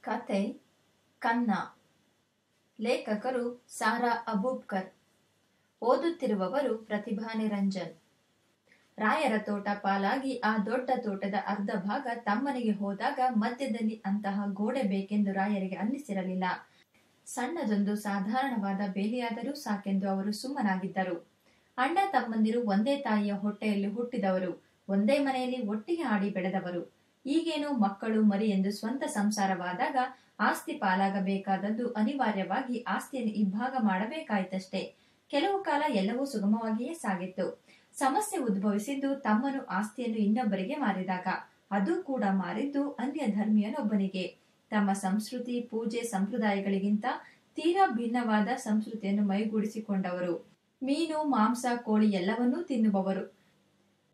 ಕತೆ ಕನ್ನ. ಲೇಖಕರು ಸಾರಾ ಅಬೂಬ್ಕರ್. ಓದುತ್ತಿರುವವರು ಪ್ರತಿಭಾ ನಿರಂಜನ್. ರಾಯರ ತೋಟ ಪಾಲಾಗಿ ಆ ದೊಡ್ಡ ತೋಟದ ಅರ್ಧ ಭಾಗ ತಮ್ಮನಿಗೆ ಹೋದಾಗ ಮಧ್ಯದಲ್ಲಿ ಅಂತಹ ಗೋಡೆ ಬೇಕೆಂದು ರಾಯರಿಗೆ ಅನ್ನಿಸಿರಲಿಲ್ಲ. ಸಣ್ಣದೊಂದು ಸಾಧಾರಣವಾದ ಬೇಲಿಯಾದರೂ ಸಾಕೆಂದು ಅವರು ಸುಮ್ಮನಾಗಿದ್ದರು. ಅಣ್ಣ ತಮ್ಮಂದಿರು ಒಂದೇ ತಾಯಿಯ ಹೊಟ್ಟೆಯಲ್ಲಿ ಹುಟ್ಟಿದವರು, ಒಂದೇ ಮನೆಯಲ್ಲಿ ಒಟ್ಟಿಗೆ ಆಡಿ ಬೆಳೆದವರು. ಈಗೇನು ಮಕ್ಕಳು ಮರಿ ಎಂದು ಸ್ವಂತ ಸಂಸಾರವಾದಾಗ ಆಸ್ತಿ ಪಾಲಾಗಬೇಕಾದದ್ದು ಅನಿವಾರ್ಯವಾಗಿ ಆಸ್ತಿಯನ್ನು ಇಬ್ಬಾಗ ಮಾಡಬೇಕಾಯಿತಷ್ಟೇ. ಕೆಲವು ಕಾಲ ಎಲ್ಲವೂ ಸುಗಮವಾಗಿಯೇ ಸಾಗಿತ್ತು. ಸಮಸ್ಯೆ ಉದ್ಭವಿಸಿದ್ದು ತಮ್ಮನು ಆಸ್ತಿಯನ್ನು ಇನ್ನೊಬ್ಬರಿಗೆ ಮಾರಿದಾಗ. ಅದು ಕೂಡ ಮಾರಿದ್ದು ಅನ್ಯ ಧರ್ಮೀಯನೊಬ್ಬನಿಗೆ. ತಮ್ಮ ಸಂಸ್ಕೃತಿ ಪೂಜೆ ಸಂಪ್ರದಾಯಗಳಿಗಿಂತ ತೀರಾ ಭಿನ್ನವಾದ ಸಂಸ್ಕೃತಿಯನ್ನು ಮೈಗೂಡಿಸಿಕೊಂಡವರು. ಮೀನು ಮಾಂಸ ಕೋಳಿ ಎಲ್ಲವನ್ನೂ ತಿನ್ನುವವರು.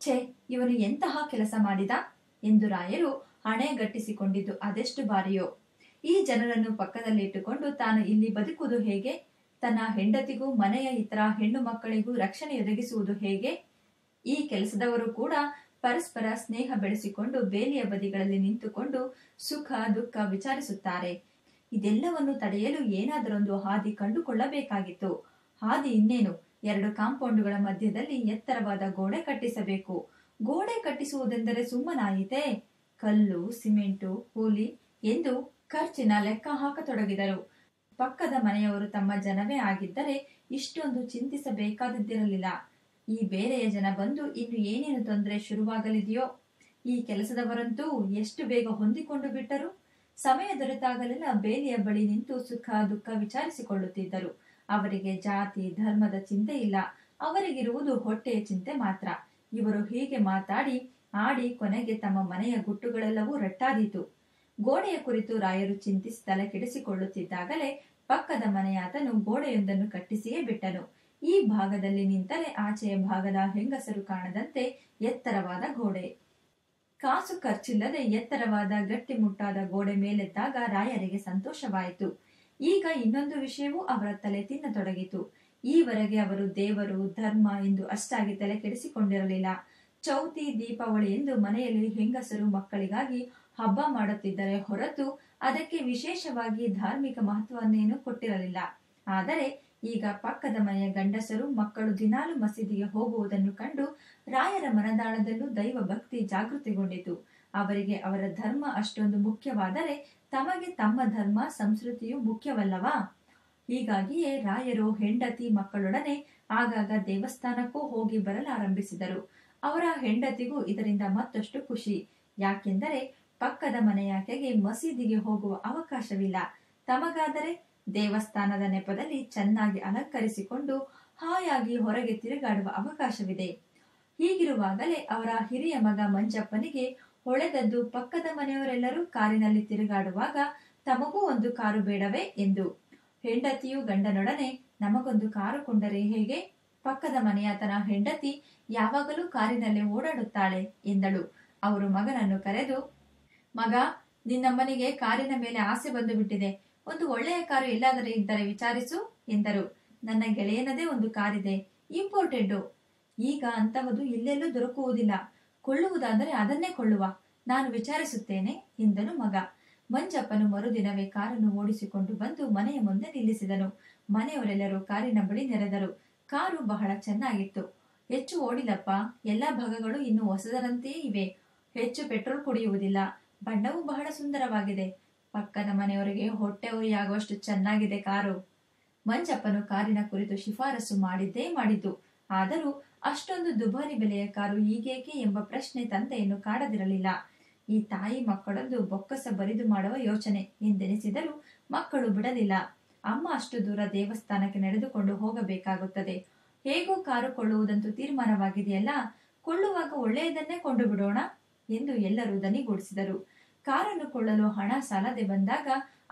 ಛೇ, ಇವನು ಎಂತಹ ಕೆಲಸ ಮಾಡಿದ ಎಂದು ರಾಯರು ಹಣೆಗಟ್ಟಿಸಿಕೊಂಡಿದ್ದು ಅದೆಷ್ಟು ಬಾರಿಯೋ. ಈ ಜನರನ್ನು ಪಕ್ಕದಲ್ಲಿಟ್ಟುಕೊಂಡು ತಾನು ಇಲ್ಲಿ ಬದುಕುವುದು ಹೇಗೆ? ತನ್ನ ಹೆಂಡತಿಗೂ ಮನೆಯ ಇತರ ಹೆಣ್ಣು ಮಕ್ಕಳಿಗೂ ರಕ್ಷಣೆಯೊದಗಿಸುವುದು ಹೇಗೆ? ಈ ಕೆಲಸದವರು ಕೂಡ ಪರಸ್ಪರ ಸ್ನೇಹ ಬೆಳೆಸಿಕೊಂಡು ಬೇಲಿಯ ಬದಿಗಳಲ್ಲಿ ನಿಂತುಕೊಂಡು ಸುಖ ದುಃಖ ವಿಚಾರಿಸುತ್ತಾರೆ. ಇದೆಲ್ಲವನ್ನು ತಡೆಯಲು ಏನಾದರೊಂದು ಹಾದಿ ಕಂಡುಕೊಳ್ಳಬೇಕಾಗಿತ್ತು. ಹಾದಿ ಇನ್ನೇನು, 2 ಕಾಂಪೌಂಡುಗಳ ಮಧ್ಯದಲ್ಲಿ ಎತ್ತರವಾದ ಗೋಡೆ ಕಟ್ಟಿಸಬೇಕು. ಗೋಡೆ ಕಟ್ಟಿಸುವುದೆಂದರೆ ಸುಮ್ಮನಾಯಿತೇ? ಕಲ್ಲು ಸಿಮೆಂಟು ಕೂಲಿ ಎಂದು ಖರ್ಚಿನ ಲೆಕ್ಕ ಹಾಕತೊಡಗಿದರು. ಪಕ್ಕದ ಮನೆಯವರು ತಮ್ಮ ಜನವೇ ಆಗಿದ್ದರೆ ಇಷ್ಟೊಂದು ಚಿಂತಿಸಬೇಕಾದದ್ದಿರಲಿಲ್ಲ. ಈ ಬೇರೆಯ ಜನ ಬಂದು ಇನ್ನು ಏನೇನು ತೊಂದರೆ ಶುರುವಾಗಲಿದೆಯೋ. ಈ ಕೆಲಸದವರಂತೂ ಎಷ್ಟು ಬೇಗ ಹೊಂದಿಕೊಂಡು ಬಿಟ್ಟರು. ಸಮಯ ದೊರೆತಾಗಲೆಲ್ಲ ಬೇಲಿಯ ಬಳಿ ನಿಂತು ಸುಖ ದುಃಖ ವಿಚಾರಿಸಿಕೊಳ್ಳುತ್ತಿದ್ದರು. ಅವರಿಗೆ ಜಾತಿ ಧರ್ಮದ ಚಿಂತೆ ಇಲ್ಲ, ಅವರಿಗಿರುವುದು ಹೊಟ್ಟೆಯ ಚಿಂತೆ ಮಾತ್ರ. ಇವರು ಹೀಗೆ ಮಾತಾಡಿ ಆಡಿ ಕೊನೆಗೆ ತಮ್ಮ ಮನೆಯ ಗುಟ್ಟುಗಳೆಲ್ಲವೂ ರಟ್ಟಾದೀತು. ಗೋಡೆಯ ಕುರಿತು ರಾಯರು ಚಿಂತಿಸಿ ತಲೆ ಕೆಡಿಸಿಕೊಳ್ಳುತ್ತಿದ್ದಾಗಲೇ ಪಕ್ಕದ ಮನೆಯಾತನು ಗೋಡೆಯೊಂದನ್ನು ಕಟ್ಟಿಸಿಯೇ ಬಿಟ್ಟನು. ಈ ಭಾಗದಲ್ಲಿ ನಿಂತರೆ ಆಚೆಯ ಭಾಗದ ಹೆಂಗಸರು ಕಾಣದಂತೆ ಎತ್ತರವಾದ ಗೋಡೆ. ಕಾಸು ಖರ್ಚಿಲ್ಲದೆ ಎತ್ತರವಾದ ಗಟ್ಟಿಮುಟ್ಟಾದ ಗೋಡೆ ಮೇಲೆದ್ದಾಗ ರಾಯರಿಗೆ ಸಂತೋಷವಾಯಿತು. ಈಗ ಇನ್ನೊಂದು ವಿಷಯವೂ ಅವರ ತಲೆ ತಿನ್ನತೊಡಗಿತು. ಈವರೆಗೆ ಅವರು ದೇವರು ಧರ್ಮ ಎಂದು ಅಷ್ಟಾಗಿ ತಲೆ ಕೆಡಿಸಿಕೊಂಡಿರಲಿಲ್ಲ. ಚೌತಿ ದೀಪಾವಳಿ ಎಂದು ಮನೆಯಲ್ಲಿ ಹೆಂಗಸರು ಮಕ್ಕಳಿಗಾಗಿ ಹಬ್ಬ ಮಾಡುತ್ತಿದ್ದರೆ ಹೊರತು ಅದಕ್ಕೆ ವಿಶೇಷವಾಗಿ ಧಾರ್ಮಿಕ ಮಹತ್ವವನ್ನೇನು ಕೊಟ್ಟಿರಲಿಲ್ಲ. ಆದರೆ ಈಗ ಪಕ್ಕದ ಮನೆಯ ಗಂಡಸರು ಮಕ್ಕಳು ದಿನಾಲು ಮಸೀದಿಗೆ ಹೋಗುವುದನ್ನು ಕಂಡು ರಾಯರ ಮನದಾಳದಲ್ಲೂ ದೈವ ಭಕ್ತಿ ಜಾಗೃತಿಗೊಂಡಿತು. ಅವರಿಗೆ ಅವರ ಧರ್ಮ ಅಷ್ಟೊಂದು ಮುಖ್ಯವಾದರೆ ತಮಗೆ ತಮ್ಮ ಧರ್ಮ ಸಂಸ್ಕೃತಿಯು ಮುಖ್ಯವಲ್ಲವಾ? ಹೀಗಾಗಿಯೇ ರಾಯರು ಹೆಂಡತಿ ಮಕ್ಕಳೊಡನೆ ಆಗಾಗ ದೇವಸ್ಥಾನಕ್ಕೂ ಹೋಗಿ ಬರಲಾರಂಭಿಸಿದರು. ಅವರ ಹೆಂಡತಿಗೂ ಇದರಿಂದ ಮತ್ತಷ್ಟು ಖುಷಿ. ಯಾಕೆಂದರೆ ಪಕ್ಕದ ಮನೆಯಾಕೆಗೆ ಮಸೀದಿಗೆ ಹೋಗುವ ಅವಕಾಶವಿಲ್ಲ. ತಮಗಾದರೆ ದೇವಸ್ಥಾನದ ನೆಪದಲ್ಲಿ ಚೆನ್ನಾಗಿ ಅಲಂಕರಿಸಿಕೊಂಡು ಹಾಯಾಗಿ ಹೊರಗೆ ತಿರುಗಾಡುವ ಅವಕಾಶವಿದೆ. ಹೀಗಿರುವಾಗಲೇ ಅವರ ಹಿರಿಯ ಮಗ ಮಂಜಪ್ಪನಿಗೆ ಹೊಳೆದದ್ದು ಪಕ್ಕದ ಮನೆಯವರೆಲ್ಲರೂ ಕಾರಿನಲ್ಲಿ ತಿರುಗಾಡುವಾಗ ತಮಗೂ ಒಂದು ಕಾರು ಬೇಡವೇ ಎಂದು. ಹೆಂಡತಿಯು ಗಂಡನೊಡನೆ ನಮಗೊಂದು ಕಾರು ಕೊಂಡರೆ ಹೇಗೆ? ಪಕ್ಕದ ಮನೆಯಾತನ ಹೆಂಡತಿ ಯಾವಾಗಲೂ ಕಾರಿನಲ್ಲೇ ಓಡಾಡುತ್ತಾಳೆ ಎಂದಳು. ಅವರು ಮಗನನ್ನು ಕರೆದು, ಮಗ, ನಿನ್ನಮ್ಮನಿಗೆ ಕಾರಿನ ಮೇಲೆ ಆಸೆ ಬಂದು ಬಿಟ್ಟಿದೆ. ಒಂದು ಒಳ್ಳೆಯ ಕಾರು ಎಲ್ಲಾದರೂ ಇದ್ದರೆ ವಿಚಾರಿಸು ಎಂದರು. ನನ್ನ ಗೆಳೆಯನದೇ ಒಂದು ಕಾರಿದೆ, ಇಂಪೋರ್ಟೆಡ್. ಈಗ ಅಂತಹದು ಎಲ್ಲೆಲ್ಲೂ ದೊರಕುವುದಿಲ್ಲ. ಕೊಳ್ಳುವುದಾದರೆ ಅದನ್ನೇ ಕೊಳ್ಳುವ, ನಾನು ವಿಚಾರಿಸುತ್ತೇನೆ ಎಂದನು ಮಗ. ಮಂಜಪ್ಪನು ಮರುದಿನವೇ ಕಾರನ್ನು ಓಡಿಸಿಕೊಂಡು ಬಂದು ಮನೆಯ ಮುಂದೆ ನಿಲ್ಲಿಸಿದನು. ಮನೆಯವರೆಲ್ಲರೂ ಕಾರಿನ ಬಳಿ ನೆರೆದರು. ಕಾರು ಬಹಳ ಚೆನ್ನಾಗಿತ್ತು. ಹೆಚ್ಚು ಓಡಿಲ್ಲಪ್ಪ, ಎಲ್ಲಾ ಭಾಗಗಳು ಇನ್ನು ಹೊಸದರಂತೆಯೇ ಇವೆ. ಹೆಚ್ಚು ಪೆಟ್ರೋಲ್ ಕುಡಿಯುವುದಿಲ್ಲ. ಬಣ್ಣವೂ ಬಹಳ ಸುಂದರವಾಗಿದೆ. ಪಕ್ಕದ ಮನೆಯವರಿಗೆ ಹೊಟ್ಟೆ ಉರಿಯಾಗುವಷ್ಟು ಚೆನ್ನಾಗಿದೆ ಕಾರು. ಮಂಜಪ್ಪನು ಕಾರಿನ ಕುರಿತು ಶಿಫಾರಸು ಮಾಡಿದ್ದೇ ಮಾಡಿದ್ದು. ಆದರೂ ಅಷ್ಟೊಂದು ದುಬಾರಿ ಬೆಲೆಯ ಕಾರು ಈಗೇಕೆ ಎಂಬ ಪ್ರಶ್ನೆ ತಂದೆಯನ್ನು ಕಾಡದಿರಲಿಲ್ಲ. ಈ ತಾಯಿ ಮಕ್ಕಳೊಂದು ಬೊಕ್ಕಸ ಬರಿದು ಮಾಡುವ ಯೋಚನೆ ಎಂದೆನಿಸಿದರೂ ಮಕ್ಕಳು ಬಿಡಲಿಲ್ಲ. ಅಮ್ಮ ಅಷ್ಟು ದೂರ ದೇವಸ್ಥಾನಕ್ಕೆ ನಡೆದುಕೊಂಡು ಹೋಗಬೇಕಾಗುತ್ತದೆ. ಹೇಗೂ ಕಾರು ಕೊಳ್ಳುವುದಂತೂ ತೀರ್ಮಾನವಾಗಿದೆಯಲ್ಲ, ಕೊಳ್ಳುವಾಗ ಒಳ್ಳೆಯದನ್ನೇ ಕೊಂಡು ಬಿಡೋಣ ಎಂದು ಎಲ್ಲರೂ ದನಿಗೂಡಿಸಿದರು. ಕಾರನ್ನು ಕೊಳ್ಳಲು ಹಣ ಸಾಲದೆ ಬಂದಾಗ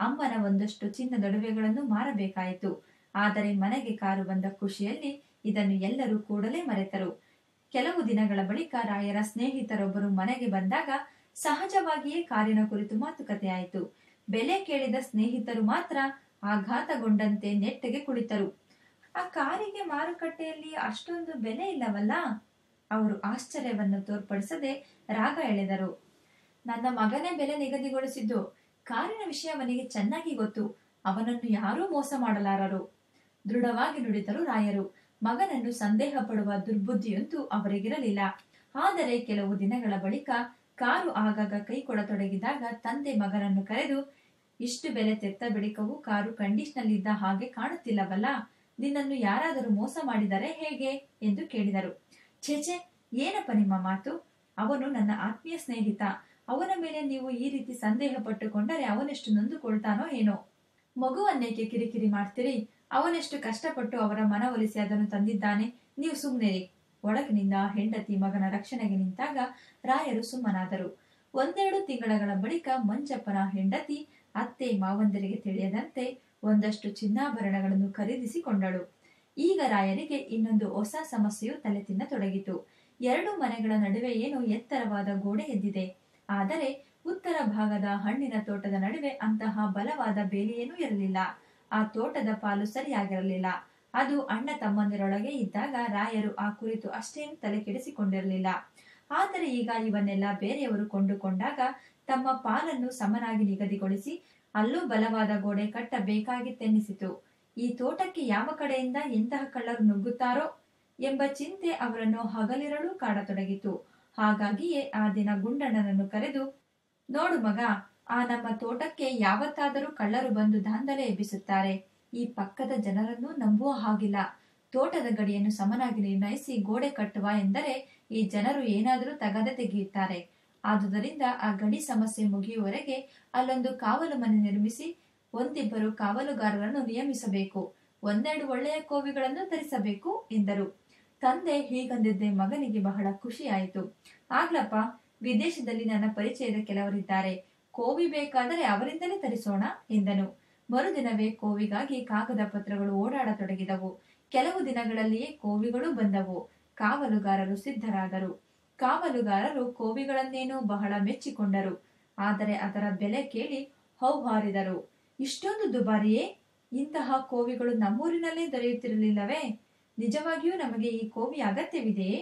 ಅಮ್ಮನ ಒಂದಷ್ಟು ಚಿನ್ನದೊಡವೆಗಳನ್ನು ಮಾರಬೇಕಾಯಿತು. ಆದರೆ ಮನೆಗೆ ಕಾರು ಬಂದ ಖುಷಿಯಲ್ಲಿ ಇದನ್ನು ಎಲ್ಲರೂ ಕೂಡಲೇ ಮರೆತರು. ಕೆಲವು ದಿನಗಳ ಬಳಿಕ ರಾಯರ ಸ್ನೇಹಿತರೊಬ್ಬರು ಮನೆಗೆ ಬಂದಾಗ ಸಹಜವಾಗಿಯೇ ಕಾರಿನ ಕುರಿತು ಮಾತುಕತೆಯಾಯಿತು. ಬೆಲೆ ಕೇಳಿದ ಸ್ನೇಹಿತರು ಮಾತ್ರ ಆಘಾತಗೊಂಡಂತೆ ನೆಟ್ಟಗೆ ಕುಳಿತರು. ಆ ಕಾರಿಗೆ ಮಾರುಕಟ್ಟೆಯಲ್ಲಿ ಅಷ್ಟೊಂದು ಬೆಲೆ ಇಲ್ಲವಲ್ಲ? ಅವರು ಆಶ್ಚರ್ಯವನ್ನು ತೋರ್ಪಡಿಸದೆ ರಾಗ ಎಳೆದರು. ನನ್ನ ಮಗನೇ ಬೆಲೆ ನಿಗದಿಗೊಳಿಸಿದ್ದು. ಕಾರಿನ ವಿಷಯ ಅವನಿಗೆ ಚೆನ್ನಾಗಿ ಗೊತ್ತು. ಅವನನ್ನು ಯಾರೂ ಮೋಸ ಮಾಡಲಾರರು. ದೃಢವಾಗಿ ನುಡಿದರು ರಾಯರು. ಮಗನನ್ನು ಸಂದೇಹ ಪಡುವ ದುರ್ಬುದ್ಧಿಯಂತೂ ಅವರಿಗಿರಲಿಲ್ಲ. ಆದರೆ ಕೆಲವು ದಿನಗಳ ಬಳಿಕ ಕಾರು ಆಗಾಗ ಕೈ ಕೊಡತೊಡಗಿದಾಗ ತಂದೆ ಮಗನನ್ನು ಕರೆದು, ಇಷ್ಟು ಬೆಲೆ ತೆತ್ತ ಬಿಡಿಕವು ಕಾರು ಕಂಡೀಷನ್ನಲ್ಲಿದ್ದ ಹಾಗೆ ಕಾಣುತ್ತಿಲ್ಲವಲ್ಲ, ನಿನ್ನನ್ನು ಯಾರಾದರೂ ಮೋಸ ಮಾಡಿದರೆ ಹೇಗೆ ಎಂದು ಕೇಳಿದರು. ಛೇಚೆ, ಏನಪ್ಪ ನಿಮ್ಮ ಮಾತು? ಅವನು ನನ್ನ ಆತ್ಮೀಯ ಸ್ನೇಹಿತ. ಅವನ ಮೇಲೆ ನೀವು ಈ ರೀತಿ ಸಂದೇಹ ಪಟ್ಟುಕೊಂಡರೆ ಅವನೆಷ್ಟು ನೊಂದುಕೊಳ್ತಾನೋ ಏನೋ. ಮಗುವನ್ನೇಕೆ ಕಿರಿಕಿರಿ ಮಾಡ್ತೀರಿ? ಅವನೆಷ್ಟು ಕಷ್ಟಪಟ್ಟು ಅವರ ಮನವೊಲಿಸಿ ಅದನ್ನು ತಂದಿದ್ದಾನೆ. ನೀವು ಸುಮ್ಮನಿರಿ. ಒಳಗಿನಿಂದ ಹೆಂಡತಿ ಮಗನ ರಕ್ಷಣೆಗೆ ನಿಂತಾಗ ರಾಯರು ಸುಮ್ಮನಾದರು. ಒಂದೆರಡು ತಿಂಗಳ ಬಳಿಕ ಮಂಜಪ್ಪನ ಹೆಂಡತಿ ಅತ್ತೆ ಮಾವಂದರಿಗೆ ತಿಳಿಯದಂತೆ ಒಂದಷ್ಟು ಚಿನ್ನಾಭರಣಗಳನ್ನು ಖರೀದಿಸಿಕೊಂಡಳು. ಈಗ ರಾಯರಿಗೆ ಇನ್ನೊಂದು ಹೊಸ ಸಮಸ್ಯೆಯು ತಲೆ ತಿನ್ನತೊಡಗಿತು. ಎರಡು ಮನೆಗಳ ನಡುವೆ ಏನೋ ಎತ್ತರವಾದ ಗೋಡೆ ಎದ್ದಿದೆ. ಆದರೆ ಉತ್ತರ ಭಾಗದ ಹಣ್ಣಿನ ತೋಟದ ನಡುವೆ ಅಂತಹ ಬಲವಾದ ಬೇಲಿಯೇನೂ ಇರಲಿಲ್ಲ. ಆ ತೋಟದ ಪಾಲು ಸರಿಯಾಗಿರಲಿಲ್ಲ. ಅದು ಅಣ್ಣ ತಮ್ಮಂದಿರೊಳಗೆ ಇದ್ದಾಗ ರಾಯರು ಆ ಕುರಿತು ಅಷ್ಟೇನು ತಲೆ ಕೆಡಿಸಿಕೊಂಡಿರಲಿಲ್ಲ. ಆದರೆ ಈಗ ಇವನ್ನೆಲ್ಲ ಬೇರೆಯವರು ಕೊಂಡುಕೊಂಡಾಗ ತಮ್ಮ ಪಾಲನ್ನು ಸಮನಾಗಿ ನಿಗದಿಗೊಳಿಸಿ ಅಲ್ಲೂ ಬಲವಾದ ಗೋಡೆ ಕಟ್ಟಬೇಕಾಗಿತ್ತೆನ್ನಿಸಿತು. ಈ ತೋಟಕ್ಕೆ ಯಾವ ಕಡೆಯಿಂದ ಎಂತಹ ಕಳ್ಳರು ನುಗ್ಗುತ್ತಾರೋ ಎಂಬ ಚಿಂತೆ ಅವರನ್ನು ಹಗಲಿರಳು ಕಾಡತೊಡಗಿತು. ಹಾಗಾಗಿಯೇ ಆ ದಿನ ಗುಂಡಣ್ಣನನ್ನು ಕರೆದು, ನೋಡು ಮಗ, ಆ ನಮ್ಮ ತೋಟಕ್ಕೆ ಯಾವತ್ತಾದರೂ ಕಳ್ಳರು ಬಂದು ದಾಂಧಲೆ ಎಬ್ಬಿಸುತ್ತಾರೆ. ಈ ಪಕ್ಕದ ಜನರನ್ನು ನಂಬುವ ಹಾಗಿಲ್ಲ. ತೋಟದ ಗಡಿಯನ್ನು ಸಮನಾಗಿ ನಿರ್ಣಯಿಸಿ ಗೋಡೆ ಕಟ್ಟುವ ಎಂದರೆ ಈ ಜನರು ಏನಾದರೂ ತಗದೆ ತೆಗೆಯುತ್ತಾರೆ. ಆದುದರಿಂದ ಆ ಗಡಿ ಸಮಸ್ಯೆ ಮುಗಿಯುವವರೆಗೆ ಅಲ್ಲೊಂದು ಕಾವಲು ಮನೆ ನಿರ್ಮಿಸಿ ಒಂದಿಬ್ಬರು ಕಾವಲುಗಾರರನ್ನು ನಿಯಮಿಸಬೇಕು. ಒಂದೆರಡು ಒಳ್ಳೆಯ ಕೋವಿಗಳನ್ನು ತರಿಸಬೇಕು ಎಂದರು. ತಂದೆ ಹೀಗಂದಿದ್ದೆ ಮಗನಿಗೆ ಬಹಳ ಖುಷಿಯಾಯಿತು. ಆಗ್ಲಪ್ಪ, ವಿದೇಶದಲ್ಲಿ ನನ್ನ ಪರಿಚಯದ ಕೆಲವರಿದ್ದಾರೆ. ಕೋವಿ ಬೇಕಾದರೆ ಅವರಿಂದಲೇ ತರಿಸೋಣ ಎಂದನು. ಮರುದಿನವೇ ಕೋವಿಗಾಗಿ ಕಾಗದ ಪತ್ರಗಳು ಓಡಾಡತೊಡಗಿದವು. ಕೆಲವು ದಿನಗಳಲ್ಲಿಯೇ ಕೋವಿಗಳು ಬಂದವು. ಕಾವಲುಗಾರರು ಸಿದ್ಧರಾದರು. ಕಾವಲುಗಾರರು ಕೋವಿಗಳನ್ನೇನೋ ಬಹಳ ಮೆಚ್ಚಿಕೊಂಡರು. ಆದರೆ ಅದರ ಬೆಲೆ ಕೇಳಿ ಹೌಹಾರಿದರು. ಇಷ್ಟೊಂದು ದುಬಾರಿಯೇ? ಇಂತಹ ಕೋವಿಗಳು ನಮ್ಮೂರಿನಲ್ಲೇ ದೊರೆಯುತ್ತಿರಲಿಲ್ಲವೇ? ನಿಜವಾಗಿಯೂ ನಮಗೆ ಈ ಕೋವಿ ಅಗತ್ಯವಿದೆಯೇ?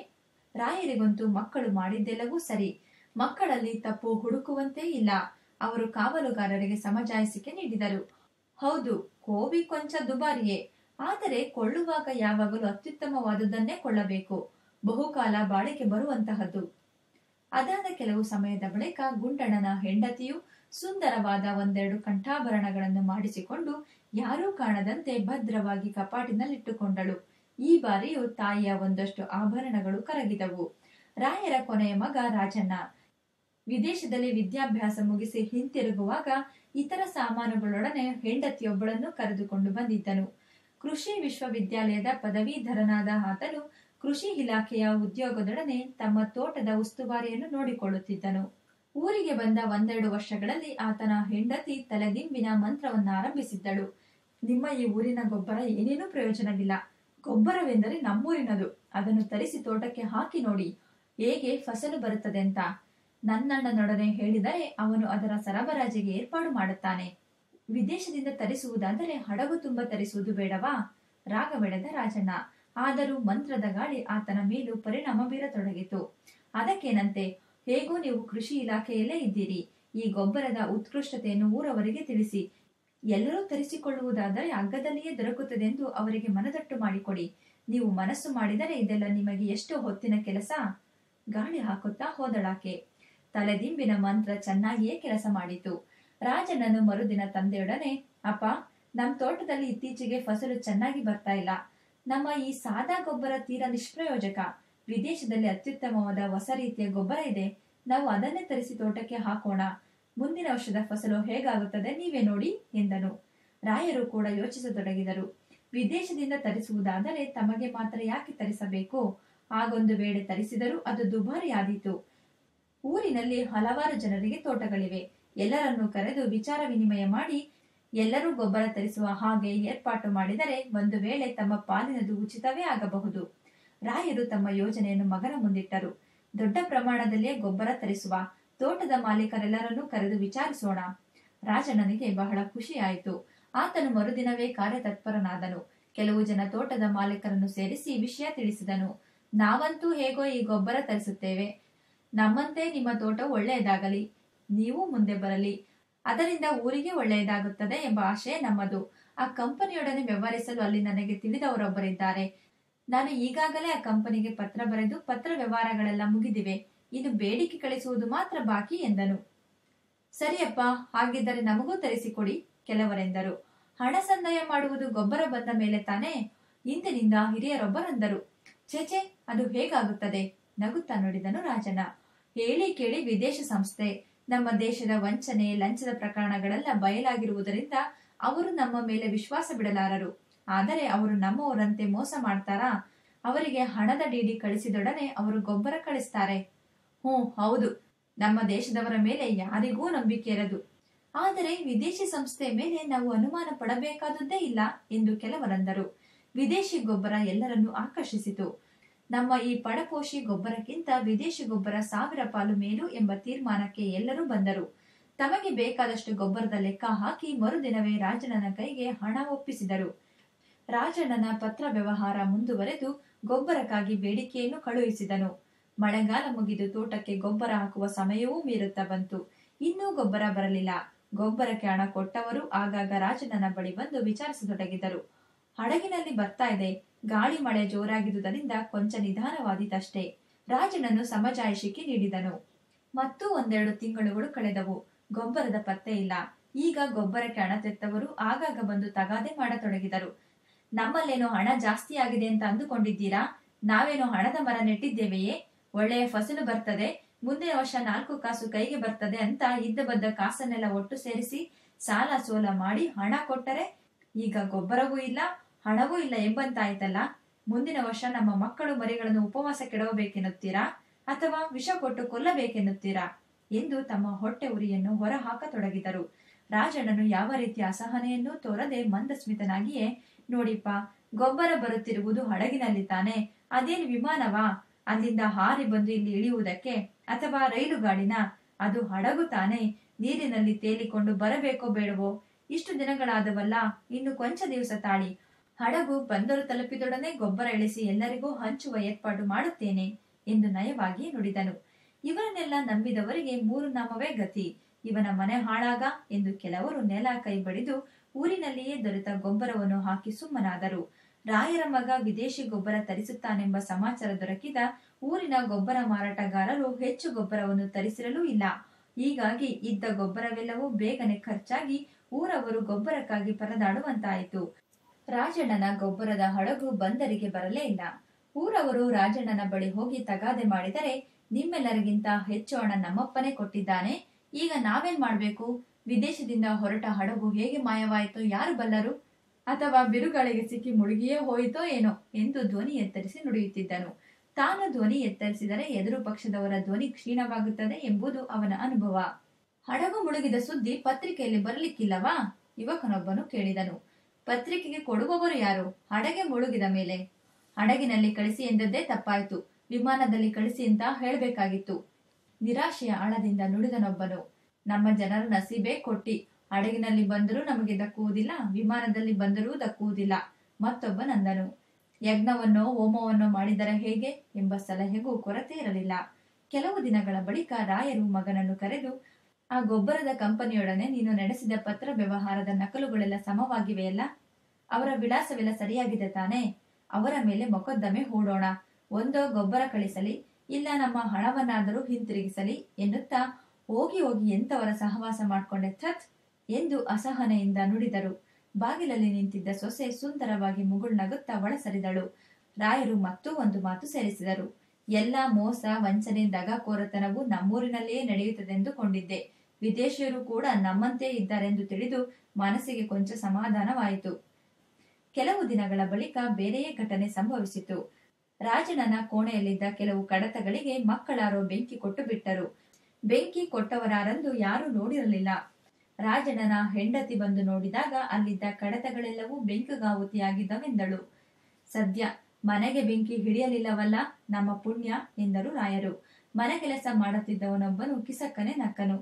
ರಾಯರಿಗಂತೂ ಮಕ್ಕಳು ಮಾಡಿದ್ದೆಲ್ಲವೂ ಸರಿ. ಮಕ್ಕಳಲ್ಲಿ ತಪ್ಪು ಹುಡುಕುವಂತೆ ಇಲ್ಲ. ಅವರು ಕಾವಲುಗಾರರಿಗೆ ಸಮಜಾಯಿಸಿಕೆ ನೀಡಿದರು. ಹೌದು, ಕೋವಿ ಕೊಂಚ ದುಬಾರಿಯೇ. ಆದರೆ ಕೊಳ್ಳುವಾಗ ಯಾವಾಗಲೂ ಅತ್ಯುತ್ತಮವಾದುದನ್ನೇ ಕೊಳ್ಳಬೇಕು. ಬಹುಕಾಲ ಬಾಳಿಕೆ ಬರುವಂತಹದ್ದು. ಅದಾದ ಕೆಲವು ಸಮಯದ ಬಳಿಕ ಗುಂಡಣ್ಣನ ಹೆಂಡತಿಯು ಸುಂದರವಾದ ಒಂದೆರಡು ಕಂಠಾಭರಣಗಳನ್ನು ಮಾಡಿಸಿಕೊಂಡು ಯಾರೂ ಕಾಣದಂತೆ ಭದ್ರವಾಗಿ ಕಪಾಟಿನಲ್ಲಿಟ್ಟುಕೊಂಡಳು. ಈ ಬಾರಿಯೂ ತಾಯಿಯ ಒಂದಷ್ಟು ಆಭರಣಗಳು ಕರಗಿದವು. ರಾಯರ ಕೊನೆಯ ಮಗ ರಾಜಣ್ಣ ವಿದೇಶದಲ್ಲಿ ವಿದ್ಯಾಭ್ಯಾಸ ಮುಗಿಸಿ ಹಿಂತಿರುಗುವಾಗ ಇತರ ಸಾಮಾನುಗಳೊಡನೆ ಹೆಂಡತಿಯೊಬ್ಬಳನ್ನು ಕರೆದುಕೊಂಡು ಬಂದಿದ್ದನು. ಕೃಷಿ ವಿಶ್ವವಿದ್ಯಾಲಯದ ಪದವೀಧರನಾದ ಆತನು ಕೃಷಿ ಇಲಾಖೆಯ ಉದ್ಯೋಗದೊಡನೆ ತಮ್ಮ ತೋಟದ ಉಸ್ತುವಾರಿಯನ್ನು ನೋಡಿಕೊಳ್ಳುತ್ತಿದ್ದನು. ಊರಿಗೆ ಬಂದ ಒಂದೆರಡು ವರ್ಷಗಳಲ್ಲಿ ಆತನ ಹೆಂಡತಿ ತಲೆದಿಂಬಿನ ಮಂತ್ರವನ್ನಾರಂಭಿಸಿದ್ದಳು. ನಿಮ್ಮ ಈ ಊರಿನ ಗೊಬ್ಬರ ಏನೇನೂ ಪ್ರಯೋಜನವಿಲ್ಲ. ಗೊಬ್ಬರವೆಂದರೆ ನಮ್ಮೂರಿನದು. ಅದನ್ನು ತರಿಸಿ ತೋಟಕ್ಕೆ ಹಾಕಿ ನೋಡಿ, ಹೇಗೆ ಫಸಲು ಬರುತ್ತದೆ ಅಂತ. ನನ್ನಣ್ಣನೊಡನೆ ಹೇಳಿದರೆ ಅವನು ಅದರ ಸರಬರಾಜಿಗೆ ಏರ್ಪಾಡು ಮಾಡುತ್ತಾನೆ. ವಿದೇಶದಿಂದ ತರಿಸುವುದಾದರೆ ಹಡಗು ತುಂಬ ತರಿಸುವುದು ಬೇಡವಾ? ರಾಗವೆಳೆದ ರಾಜಣ್ಣ. ಆದರೂ ಮಂತ್ರದ ಗಾಳಿ ಆತನ ಮೇಲೂ ಪರಿಣಾಮ ಬೀರತೊಡಗಿತು. ಅದಕ್ಕೇನಂತೆ, ಹೇಗೂ ನೀವು ಕೃಷಿ ಇಲಾಖೆಯಲ್ಲೇ ಇದ್ದೀರಿ. ಈ ಗೊಬ್ಬರದ ಉತ್ಕೃಷ್ಟತೆಯನ್ನು ಊರವರಿಗೆ ತಿಳಿಸಿ. ಎಲ್ಲರೂ ತರಿಸಿಕೊಳ್ಳುವುದಾದರೆ ಅಗ್ಗದಲ್ಲಿಯೇ ದೊರಕುತ್ತದೆಂದು ಅವರಿಗೆ ಮನದಟ್ಟು ಮಾಡಿಕೊಡಿ. ನೀವು ಮನಸ್ಸು ಮಾಡಿದರೆ ಇದೆಲ್ಲ ನಿಮಗೆ ಎಷ್ಟು ಹೊತ್ತಿನ ಕೆಲಸ. ಗಾಳಿ ಹಾಕುತ್ತಾ ಹೋದಳಾಕೆ. ತಲೆದಿಂಬಿನ ಮಂತ್ರ ಚೆನ್ನಾಗಿಯೇ ಕೆಲಸ ಮಾಡಿತು. ರಾಜಣ್ಣನು ಮರುದಿನ ತಂದೆಯೊಡನೆ, ಅಪ್ಪ, ನಮ್ ತೋಟದಲ್ಲಿ ಇತ್ತೀಚೆಗೆ ಫಸಲು ಚೆನ್ನಾಗಿ ಬರ್ತಾ ಇಲ್ಲ. ನಮ್ಮ ಈ ಸಾದಾ ಗೊಬ್ಬರ ತೀರಾ ನಿಷ್ಪ್ರಯೋಜಕ. ವಿದೇಶದಲ್ಲಿ ಅತ್ಯುತ್ತಮವಾದ ಹೊಸ ರೀತಿಯ ಗೊಬ್ಬರ ಇದೆ. ನಾವು ಅದನ್ನೇ ತರಿಸಿ ತೋಟಕ್ಕೆ ಹಾಕೋಣ. ಮುಂದಿನ ವರ್ಷದ ಫಸಲು ಹೇಗಾಗುತ್ತದೆ ನೀವೇ ನೋಡಿ ಎಂದನು. ರಾಯರು ಕೂಡ ಯೋಚಿಸತೊಡಗಿದರು. ವಿದೇಶದಿಂದ ತರಿಸುವುದಾದರೆ ತಮಗೆ ಮಾತ್ರ ಯಾಕೆ ತರಿಸಬೇಕು? ಹಾಗೊಂದು ವೇಳೆ ತರಿಸಿದರೂ ಅದು ದುಬಾರಿಯಾದೀತು. ಊರಿನಲ್ಲಿ ಹಲವಾರು ಜನರಿಗೆ ತೋಟಗಳಿವೆ. ಎಲ್ಲರನ್ನೂ ಕರೆದು ವಿಚಾರ ವಿನಿಮಯ ಮಾಡಿ ಎಲ್ಲರೂ ಗೊಬ್ಬರ ತರಿಸುವ ಹಾಗೆ ಏರ್ಪಾಟು ಮಾಡಿದರೆ ಒಂದು ವೇಳೆ ತಮ್ಮ ಪಾಲಿನದು ಉಚಿತವೇ ಆಗಬಹುದು. ರಾಯರು ತಮ್ಮ ಯೋಜನೆಯನ್ನು ಮಗನ ಮುಂದಿಟ್ಟರು. ದೊಡ್ಡ ಪ್ರಮಾಣದಲ್ಲೇ ಗೊಬ್ಬರ ತರಿಸುವ. ತೋಟದ ಮಾಲೀಕರೆಲ್ಲರನ್ನೂ ಕರೆದು ವಿಚಾರಿಸೋಣ. ರಾಜಣ್ಣನಿಗೆ ಬಹಳ ಖುಷಿಯಾಯಿತು. ಆತನು ಮರುದಿನವೇ ಕಾರ್ಯತತ್ಪರನಾದನು. ಕೆಲವು ಜನ ತೋಟದ ಮಾಲೀಕರನ್ನು ಸೇರಿಸಿ ವಿಷಯ ತಿಳಿಸಿದನು. ನಾವಂತೂ ಹೇಗೋ ಈ ಗೊಬ್ಬರ ತರಿಸುತ್ತೇವೆ. ನಮ್ಮಂತೆ ನಿಮ್ಮ ತೋಟ ಒಳ್ಳೆಯದಾಗಲಿ. ನೀವು ಮುಂದೆ ಬರಲಿ. ಅದರಿಂದ ಊರಿಗೆ ಒಳ್ಳೆಯದಾಗುತ್ತದೆ ಎಂಬ ಆಶಯ ನಮ್ಮದು. ಆ ಕಂಪನಿಯೊಡನೆ ವ್ಯವಹರಿಸಲು ಅಲ್ಲಿ ನನಗೆ ತಿಳಿದವರೊಬ್ಬರಿದ್ದಾರೆ. ನಾನು ಈಗಾಗಲೇ ಆ ಕಂಪನಿಗೆ ಪತ್ರ ಬರೆದು ಪತ್ರ ವ್ಯವಹಾರಗಳೆಲ್ಲ ಮುಗಿದಿವೆ. ಇನ್ನು ಬೇಡಿಕೆ ಕಳಿಸುವುದು ಮಾತ್ರ ಬಾಕಿ ಎಂದನು. ಸರಿಯಪ್ಪ, ಹಾಗಿದ್ದರೆ ನಮಗೂ ತರಿಸಿಕೊಡಿ ಕೆಲವರೆಂದರು. ಹಣ ಸಂದಾಯ ಮಾಡುವುದು ಗೊಬ್ಬರ ಬಂದ ಮೇಲೆ ತಾನೇ? ಇಂದಿನಿಂದ ಹಿರಿಯರೊಬ್ಬರಂದರು. ಚೇಚೆ, ಅದು ಹೇಗಾಗುತ್ತದೆ? ನಗುತ್ತಾ ನುಡಿದನು ರಾಜನ. ಹೇಳಿ ಕೇಳಿ ವಿದೇಶ ಸಂಸ್ಥೆ. ನಮ್ಮ ದೇಶದ ವಂಚನೆ ಲಂಚದ ಪ್ರಕರಣಗಳೆಲ್ಲ ಬಯಲಾಗಿರುವುದರಿಂದ ಅವರು ನಮ್ಮ ಮೇಲೆ ವಿಶ್ವಾಸ ಬಿಡಲಾರರು. ಆದರೆ ಅವರು ನಮ್ಮವರಂತೆ ಮೋಸ ಮಾಡ್ತಾರಾ? ಅವರಿಗೆ ಹಣದ ಡಿಡಿ ಕಳಿಸಿದೊಡನೆ ಅವರು ಗೊಬ್ಬರ ಕಳಿಸ್ತಾರೆ. ಹೌದು, ನಮ್ಮ ದೇಶದವರ ಮೇಲೆ ಯಾರಿಗೂ ನಂಬಿಕೆ ಇರದು. ಆದರೆ ವಿದೇಶಿ ಸಂಸ್ಥೆಯ ಮೇಲೆ ನಾವು ಅನುಮಾನ ಪಡಬೇಕಾದದ್ದೇ ಇಲ್ಲ ಎಂದು ಕೆಲವರಂದರು. ವಿದೇಶಿ ಗೊಬ್ಬರ ಎಲ್ಲರನ್ನೂ ಆಕರ್ಷಿಸಿತು. ನಮ್ಮ ಈ ಪಡಪೋಷಿ ಗೊಬ್ಬರಕ್ಕಿಂತ ವಿದೇಶಿ ಗೊಬ್ಬರ 1000 ಪಾಲು ಮೇಲು ಎಂಬ ತೀರ್ಮಾನಕ್ಕೆ ಎಲ್ಲರೂ ಬಂದರು. ತಮಗೆ ಬೇಕಾದಷ್ಟು ಗೊಬ್ಬರದ ಲೆಕ್ಕ ಹಾಕಿ ಮರುದಿನವೇ ರಾಜಣ್ಣನ ಕೈಗೆ ಹಣ ಒಪ್ಪಿಸಿದರು. ರಾಜಣ್ಣನ ಪತ್ರ ವ್ಯವಹಾರ ಮುಂದುವರೆದು ಗೊಬ್ಬರಕ್ಕಾಗಿ ಬೇಡಿಕೆಯನ್ನು ಕಳುಹಿಸಿದನು. ಮಳೆಗಾಲ ಮುಗಿದು ತೋಟಕ್ಕೆ ಗೊಬ್ಬರ ಹಾಕುವ ಸಮಯವೂ ಮೀರುತ್ತಾ ಬಂತು. ಇನ್ನೂ ಗೊಬ್ಬರ ಬರಲಿಲ್ಲ. ಗೊಬ್ಬರಕ್ಕೆ ಹಣ ಕೊಟ್ಟವರು ಆಗಾಗ ರಾಜಣ್ಣನ ಬಳಿ ಬಂದು ವಿಚಾರಿಸತೊಡಗಿದರು. ಹಡಗಿನಲ್ಲಿ ಬರ್ತಾ ಇದೆ. ಗಾಳಿ ಮಳೆ ಜೋರಾಗಿದ್ದುದರಿಂದ ಕೊಂಚ ನಿಧಾನವಾದೀತಷ್ಟೇ. ರಾಜಣ್ಣನು ಸಮಜಾಯಿಷಿಕೆ ನೀಡಿದನು. ಮತ್ತೂ 1-2 ತಿಂಗಳುಗಳು ಕಳೆದವು. ಗೊಬ್ಬರದ ಪತ್ತೆ ಇಲ್ಲ. ಈಗ ಗೊಬ್ಬರಕ್ಕೆ ಹಣ ತೆತ್ತವರು ಆಗಾಗ ಬಂದು ತಗಾದೆ ಮಾಡತೊಡಗಿದರು. ನಮ್ಮಲ್ಲೇನೋ ಹಣ ಜಾಸ್ತಿ ಆಗಿದೆ ಅಂತ ಅಂದುಕೊಂಡಿದ್ದೀರಾ? ನಾವೇನೋ ಹಣದ ಮರ ನೆಟ್ಟಿದ್ದೇವೆಯೇ? ಒಳ್ಳೆಯ ಫಸಲು ಬರ್ತದೆ, ಮುಂದಿನ ವರ್ಷ 4 ಕಾಸು ಕೈಗೆ ಬರ್ತದೆ ಅಂತ ಇದ್ದ ಬದ್ದ ಕಾಸನ್ನೆಲ್ಲ ಒಟ್ಟು ಸೇರಿಸಿ ಸಾಲ ಸೋಲ ಮಾಡಿ ಹಣ ಕೊಟ್ಟರೆ ಈಗ ಗೊಬ್ಬರವೂ ಇಲ್ಲ, ಹಣವೂ ಇಲ್ಲ ಎಂಬಂತಾಯ್ತಲ್ಲ. ಮುಂದಿನ ವರ್ಷ ನಮ್ಮ ಮಕ್ಕಳು ಮರಿಗಳನ್ನು ಉಪವಾಸ ಕೆಡವಬೇಕೆನ್ನುತ್ತೀರಾ ಅಥವಾ ವಿಷ ಕೊಟ್ಟು ಕೊಲ್ಲಬೇಕೆನ್ನುತ್ತೀರಾ ಎಂದು ತಮ್ಮ ಹೊಟ್ಟೆ ಉರಿಯನ್ನು ಹೊರ ಹಾಕತೊಡಗಿದರು. ರಾಜಣ್ಣನು ಯಾವ ರೀತಿಯ ಅಸಹನೆಯನ್ನೂ ತೋರದೆ ಮಂದಸ್ಮಿತನಾಗಿಯೇ, ನೋಡಿಪ್ಪ, ಗೊಬ್ಬರ ಬರುತ್ತಿರುವುದು ಹಡಗಿನಲ್ಲಿ ತಾನೆ, ಅದೇನು ವಿಮಾನವಾ? ಅಲ್ಲಿಂದ ಹಾರಿ ಬಂದು ಇಲ್ಲಿ ಇಳಿಯುವುದಕ್ಕೆ? ಅಥವಾ ರೈಲು ಗಾಡಿನ? ಅದು ಹಡಗು ತಾನೆ, ನೀರಿನಲ್ಲಿ ತೇಲಿಕೊಂಡು ಬರಬೇಕೋ ಬೇಡವೋ? ಇಷ್ಟು ದಿನಗಳಾದವಲ್ಲ, ಇನ್ನು ಕೊಂಚ ದಿವಸ ತಾಳಿ. ಹಡಗು ಬಂದರು ತಲುಪಿದೊಡನೆ ಗೊಬ್ಬರ ಇಳಿಸಿ ಎಲ್ಲರಿಗೂ ಹಂಚುವ ಏರ್ಪಾಡು ಮಾಡುತ್ತೇನೆ ಎಂದು ನಯವಾಗಿ ನುಡಿದನು. ಇವರನ್ನೆಲ್ಲ ನಂಬಿದವರಿಗೆ 3 ನಾಮವೇ ಗತಿ. ಇವನ ಮನೆ ಹಾಳಾಗ ಎಂದು ಕೆಲವರು ನೆಲ ಕೈ ಬಡಿದು ಊರಿನಲ್ಲಿಯೇ ದೊರೆತ ಗೊಬ್ಬರವನ್ನು ಹಾಕಿ ಸುಮ್ಮನಾದರು. ರಾಯರ ಮಗ ವಿದೇಶಿ ಗೊಬ್ಬರ ತರಿಸುತ್ತಾನೆಂಬ ಸಮಾಚಾರ ದೊರಕಿದ ಊರಿನ ಗೊಬ್ಬರ ಮಾರಾಟಗಾರರು ಹೆಚ್ಚು ಗೊಬ್ಬರವನ್ನು ತರಿಸಿರಲೂ ಇಲ್ಲ. ಹೀಗಾಗಿ ಇದ್ದ ಗೊಬ್ಬರವೆಲ್ಲವೂ ಬೇಗನೆ ಖರ್ಚಾಗಿ ಊರವರು ಗೊಬ್ಬರಕ್ಕಾಗಿ ಪರದಾಡುವಂತಾಯಿತು. ರಾಜಣ್ಣನ ಗೊಬ್ಬರದ ಹಡಗು ಬಂದರಿಗೆ ಬರಲೇ ಇಲ್ಲ. ಊರವರು ರಾಜಣ್ಣನ ಬಳಿ ಹೋಗಿ ತಗಾದೆ ಮಾಡಿದರೆ, ನಿಮ್ಮೆಲ್ಲರಿಗಿಂತ ಹೆಚ್ಚು ಹಣ ನಮ್ಮಪ್ಪನೇ ಕೊಟ್ಟಿದ್ದಾನೆ, ಈಗ ನಾವೇನ್ ಮಾಡ್ಬೇಕು? ವಿದೇಶದಿಂದ ಹೊರಟ ಹಡಗು ಹೇಗೆ ಮಾಯವಾಯಿತೋ ಯಾರು ಬಲ್ಲರು? ಅಥವಾ ಬಿರುಗಾಳಿಗೆ ಸಿಕ್ಕಿ ಮುಳುಗಿಯೇ ಹೋಯಿತೋ ಏನೋ ಎಂದು ಧ್ವನಿ ಎತ್ತರಿಸಿ ನುಡಿಯುತ್ತಿದ್ದನು. ತಾನು ಧ್ವನಿ ಎತ್ತರಿಸಿದರೆ ಎದುರು ಪಕ್ಷದವರ ಧ್ವನಿ ಕ್ಷೀಣವಾಗುತ್ತದೆ ಎಂಬುದು ಅವನ ಅನುಭವ. ಹಡಗು ಮುಳುಗಿದ ಸುದ್ದಿ ಪತ್ರಿಕೆಯಲ್ಲಿ ಬರಲಿಕ್ಕಿಲ್ಲವಾ? ಯುವಕನೊಬ್ಬನು ಕೇಳಿದನು. ಪತ್ರಿಕೆಗೆ ಕೊಡುವವರು ಯಾರು? ಹಡಗೆ ಮುಳುಗಿದ ಮೇಲೆ. ಹಡಗಿನಲ್ಲಿ ಕಳಿಸಿ ಎಂದದ್ದೇ ತಪ್ಪಾಯ್ತು, ವಿಮಾನದಲ್ಲಿ ಕಳಿಸಿ ಅಂತ ಹೇಳಬೇಕಾಗಿತ್ತು. ನಿರಾಶೆಯ ಆಳದಿಂದ ನುಡಿದನೊಬ್ಬನು. ನಮ್ಮ ಜನರ ನಸೀಬೇ ಕೊಟ್ಟಿ. ಹಡಗಿನಲ್ಲಿ ಬಂದರೂ ನಮಗೆ ದಕ್ಕುವುದಿಲ್ಲ, ವಿಮಾನದಲ್ಲಿ ಬಂದರೂ ದಕ್ಕುವುದಿಲ್ಲ. ಮತ್ತೊಬ್ಬನಂದನು. ಯಜ್ಞವನ್ನೋ ಹೋಮವನ್ನೋ ಮಾಡಿದರೆ ಹೇಗೆ ಎಂಬ ಸಲಹೆಗೂ ಕೊರತೆ ಇರಲಿಲ್ಲ. ಕೆಲವು ದಿನಗಳ ಬಳಿಕ ರಾಯರು ಮಗನನ್ನು ಕರೆದು, ಆ ಗೊಬ್ಬರದ ಕಂಪನಿಯೊಡನೆ ನೀನು ನಡೆಸಿದ ಪತ್ರ ವ್ಯವಹಾರದ ನಕಲುಗಳೆಲ್ಲ ಸಮವಾಗಿವೆಯಲ್ಲ? ಅವರ ವಿಳಾಸವೆಲ್ಲ ಸರಿಯಾಗಿದೆ ತಾನೇ? ಅವರ ಮೇಲೆ ಮೊಕದ್ದಮೆ ಹೂಡೋಣ. ಒಂದೋ ಗೊಬ್ಬರ ಕಳಿಸಲಿ, ಇಲ್ಲ ನಮ್ಮ ಹಣವನ್ನಾದರೂ ಹಿಂತಿರುಗಿಸಲಿ ಎನ್ನುತ್ತಾ ಹೋಗಿ ಹೋಗಿ ಎಂತವರ ಸಹವಾಸ ಮಾಡಿಕೊಂಡೆ ಥತ್ ಎಂದು ಅಸಹನೆಯಿಂದ ನುಡಿದರು. ಬಾಗಿಲಲ್ಲಿ ನಿಂತಿದ್ದ ಸೊಸೆ ಸುಂದರವಾಗಿ ಮುಗುಳ್ನಗುತ್ತಾ ಒಳಸರಿದಳು. ರಾಯರು ಮತ್ತೂ ಒಂದು ಮಾತು ಸೇರಿಸಿದರು. ಎಲ್ಲ ಮೋಸ ವಂಚನೆ ದಗಾಕೋರತನವು ನಮ್ಮೂರಿನಲ್ಲಿಯೇ ನಡೆಯುತ್ತದೆಂದುಕೊಂಡಿದ್ದೆ. ವಿದೇಶಿಯರು ಕೂಡ ನಮ್ಮಂತೆ ಇದ್ದಾರೆಂದು ತಿಳಿದು ಮನಸ್ಸಿಗೆ ಕೊಂಚ ಸಮಾಧಾನವಾಯಿತು. ಕೆಲವು ದಿನಗಳ ಬಳಿಕ ಬೇರೆಯೇ ಘಟನೆ ಸಂಭವಿಸಿತು. ರಾಜಣ್ಣನ ಕೋಣೆಯಲ್ಲಿದ್ದ ಕೆಲವು ಕಡತಗಳಿಗೆ ಮಕ್ಕಳಾರೋ ಬೆಂಕಿ ಕೊಟ್ಟು ಬಿಟ್ಟರು. ಬೆಂಕಿ ಕೊಟ್ಟವರಾರೆಂದು ಯಾರೂ ನೋಡಿರಲಿಲ್ಲ. ರಾಜಣ್ಣನ ಹೆಂಡತಿ ಬಂದು ನೋಡಿದಾಗ ಅಲ್ಲಿದ್ದ ಕಡತಗಳೆಲ್ಲವೂ ಬೆಂಕಿಗಾಹುತಿಯಾಗಿದ್ದವೆಂದಳು. ಸದ್ಯ ಮನೆಗೆ ಬೆಂಕಿ ಹಿಡಿಯಲಿಲ್ಲವಲ್ಲ, ನಮ್ಮ ಪುಣ್ಯ ಎಂದರು ರಾಯರು. ಮನೆ ಕೆಲಸ ಮಾಡುತ್ತಿದ್ದವನೊಬ್ಬನು ಕಿಸಕ್ಕನೆ ನಕ್ಕನು.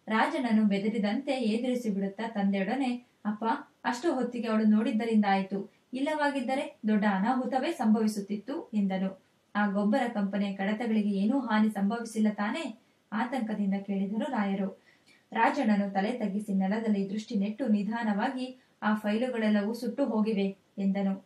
ರಾಜಣ್ಣನು ಬೆದರಿದಂತೆ ಎದುರಿಸಿ ಬಿಡುತ್ತಾ ತಂದೆಯೊಡನೆ, ಅಪ್ಪ, ಅಷ್ಟು ಹೊತ್ತಿಗೆ ಅವಳು ನೋಡಿದ್ದರಿಂದ ಆಯಿತು, ಇಲ್ಲವಾಗಿದ್ದರೆ ದೊಡ್ಡ ಅನಾಹುತವೇ ಸಂಭವಿಸುತ್ತಿತ್ತು ಎಂದನು. ಆ ಗೊಬ್ಬರ ಕಂಪನಿಯ ಕಡತಗಳಿಗೆ ಏನೂ ಹಾನಿ ಸಂಭವಿಸಿಲ್ಲ ತಾನೇ? ಆತಂಕದಿಂದ ಕೇಳಿದರು ರಾಯರು. ರಾಜಣ್ಣನು ತಲೆ ತಗ್ಗಿಸಿ ನೆಲದಲ್ಲಿ ದೃಷ್ಟಿ ನೆಟ್ಟು ನಿಧಾನವಾಗಿ, ಆ ಫೈಲುಗಳೆಲ್ಲವೂ ಸುಟ್ಟು ಹೋಗಿವೆ ಎಂದನು.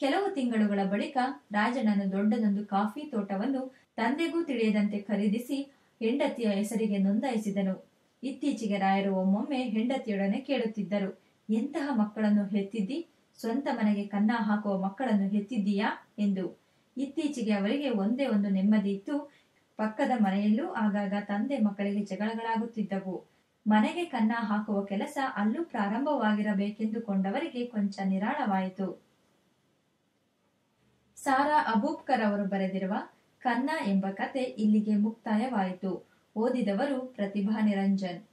ಕೆಲವು ತಿಂಗಳುಗಳ ಬಳಿಕ ರಾಜಣ್ಣನು ದೊಡ್ಡದೊಂದು ಕಾಫಿ ತೋಟವನ್ನು ತಂದೆಗೂ ತಿಳಿಯದಂತೆ ಖರೀದಿಸಿ ಹೆಂಡತಿಯ ಹೆಸರಿಗೆ ನೋಂದಾಯಿಸಿದನು. ಇತ್ತೀಚೆಗೆ ರಾಯರು ಒಮ್ಮೊಮ್ಮೆ ಹೆಂಡತಿಯೊಡನೆ ಕೇಳುತ್ತಿದ್ದರು, ಎಂತಹ ಮಕ್ಕಳನ್ನು ಹೆತ್ತಿದ್ದಿ? ಸ್ವಂತ ಮನೆಗೆ ಕನ್ನ ಹಾಕುವ ಮಕ್ಕಳನ್ನು ಹೆತ್ತಿದ್ದೀಯಾ ಎಂದು. ಇತ್ತೀಚೆಗೆ ಅವರಿಗೆ ಒಂದೇ ಒಂದು ನೆಮ್ಮದಿ ಇತ್ತು. ಪಕ್ಕದ ಮನೆಯಲ್ಲೂ ಆಗಾಗ ತಂದೆ ಮಕ್ಕಳಿಗೆ ಜಗಳಗಳಾಗುತ್ತಿದ್ದವು. ಮನೆಗೆ ಕನ್ನ ಹಾಕುವ ಕೆಲಸ ಅಲ್ಲೂ ಪ್ರಾರಂಭವಾಗಿರಬೇಕೆಂದುಕೊಂಡವರಿಗೆ ಕೊಂಚ ನಿರಾಳವಾಯಿತು. ಸಾರಾ ಅಬೂಬ್ಕರ್ ಅವರು ಬರೆದಿರುವ ಕನ್ನ ಎಂಬ ಕತೆ ಇಲ್ಲಿಗೆ ಮುಕ್ತಾಯವಾಯಿತು. ಓದಿದವರು ಪ್ರತಿಭಾ ನಿರಂಜನ್.